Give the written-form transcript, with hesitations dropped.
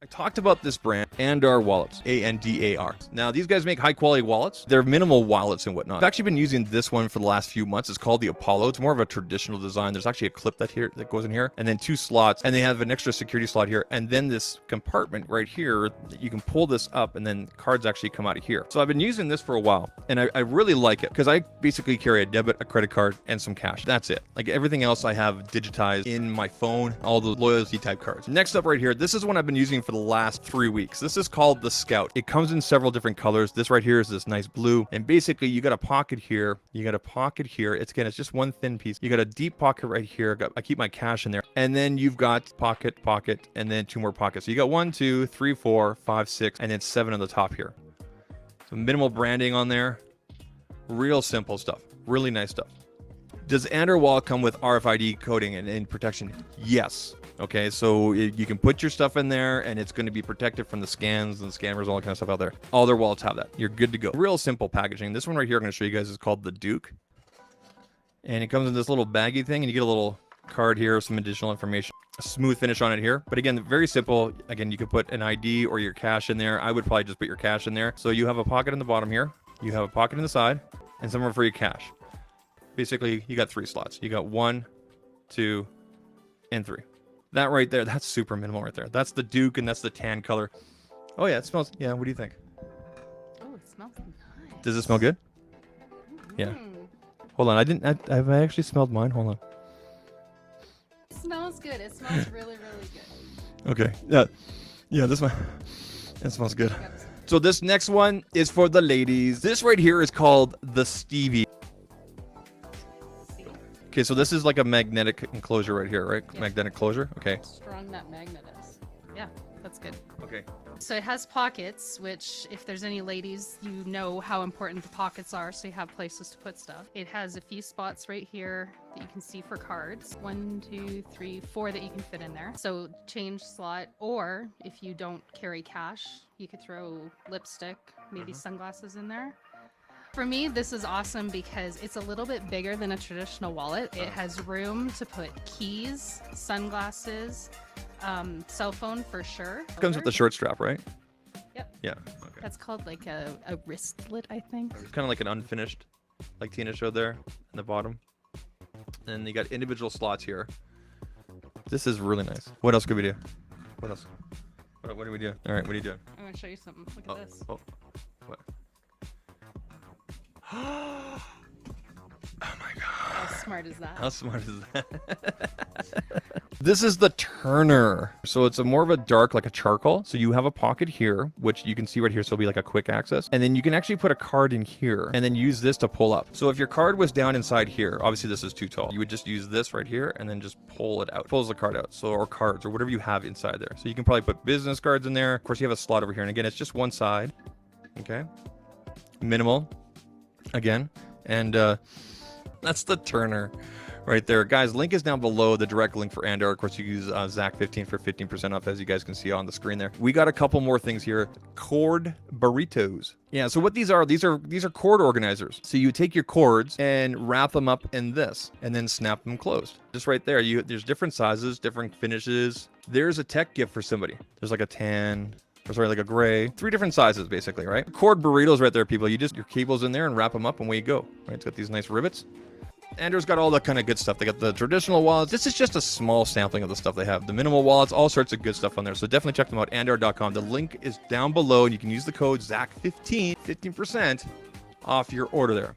I talked about this brand, ANDAR wallets, ANDAR. Now, these guys make high-quality wallets. They're minimal wallets and whatnot. I've actually been using this one for the last few months. It's called the Apollo. It's more of a traditional design. There's actually a clip that goes in here, and then 2 slots, and they have an extra security slot here, and then this compartment right here, you can pull this up, and then cards actually come out of here. So I've been using this for a while, and I really like it, because I basically carry a debit, a credit card, and some cash. That's it. Like everything else I have digitized in my phone, all the loyalty type cards. Next up right here, this is one I've been using for the last 3 weeks. This is called the Scout. It comes in several different colors. This right here is this nice blue, and basically you got a pocket here, you got a pocket here. It's just one thin piece. You got a deep pocket right here. I keep my cash in there, and then you've got pocket, and then 2 more pockets. So you got 1, 2, 3, 4, 5, 6, and then 7 on the top here. So minimal branding on there. Real simple stuff. Really nice stuff. Does ANDAR wallet come with RFID coding and protection? Yes. Okay, so you can put your stuff in there, and it's going to be protected from the scans and scammers, all that kind of stuff out there. All their wallets have that. You're good to go. Real simple packaging. This one right here I'm going to show you guys is called the Duke. And it comes in this little baggy thing, and you get a little card here, some additional information. A smooth finish on it here. But again, very simple. Again, you could put an ID or your cash in there. I would probably just put your cash in there. So you have a pocket in the bottom here. You have a pocket in the side, and somewhere for your cash. Basically, you got 3 slots. You got 1, 2, and 3. That right there, that's super minimal right there. That's the Duke, and that's the tan color. Oh yeah, it smells. Yeah, what do you think? Oh, it smells nice. Does it smell good? Yeah. Hold on, have I actually smelled mine? Hold on. It smells good. It smells really, really good. Okay. Yeah, this one. It smells good. So this next one is for the ladies. This right here is called the Stevie. Okay, so this is like a magnetic enclosure right here, right? Yep. Magnetic closure. Okay. Strong that magnet is. Yeah, that's good. Okay. So it has pockets, which if there's any ladies, you know how important the pockets are, so you have places to put stuff. It has a few spots right here that you can see for cards. 1, 2, 3, 4 that you can fit in there. So change slot, or if you don't carry cash, you could throw lipstick, maybe sunglasses in there. For me, this is awesome because it's a little bit bigger than a traditional wallet. It has room to put keys, sunglasses, cell phone for sure. It comes with the short strap, right? Yep. Yeah. Okay. That's called like a wristlet, I think. It's kind of like an unfinished, like Tina showed there in the bottom. And you got individual slots here. This is really nice. What else could we do? What else? What do we do? All right, what are you doing? I'm going to show you something. Look at this. Oh, what? Oh my god. How smart is that? How smart is that? This is the Turner. So it's more of a dark, like a charcoal. So you have a pocket here, which you can see right here. So it'll be like a quick access. And then you can actually put a card in here and then use this to pull up. So if your card was down inside here, obviously this is too tall. You would just use this right here and then just pull it out. Pulls the card out. So, or cards or whatever you have inside there. So you can probably put business cards in there. Of course, you have a slot over here. And again, it's just one side. Okay. Minimal. Again. And that's the Turner right there. Guys, link is down below, the direct link for ANDAR. Of course, you use ZAK15 for 15% off, as you guys can see on the screen there. We got a couple more things here. CORD burritos. Yeah, so what these are cord organizers. So you take your cords and wrap them up in this and then snap them closed. Just right there. There's different sizes, different finishes. There's a tech gift for somebody. There's like a tan, or sorry, like a gray. 3 different sizes, basically, right? CORD burritos right there, people. You just, your cables in there and wrap them up and away you go. Right? It's got these nice rivets. ANDAR's got all that kind of good stuff. They got the traditional wallets. This is just a small sampling of the stuff they have. The minimal wallets, all sorts of good stuff on there. So definitely check them out, andar.com. The link is down below, and you can use the code ZAK15, 15% off your order there.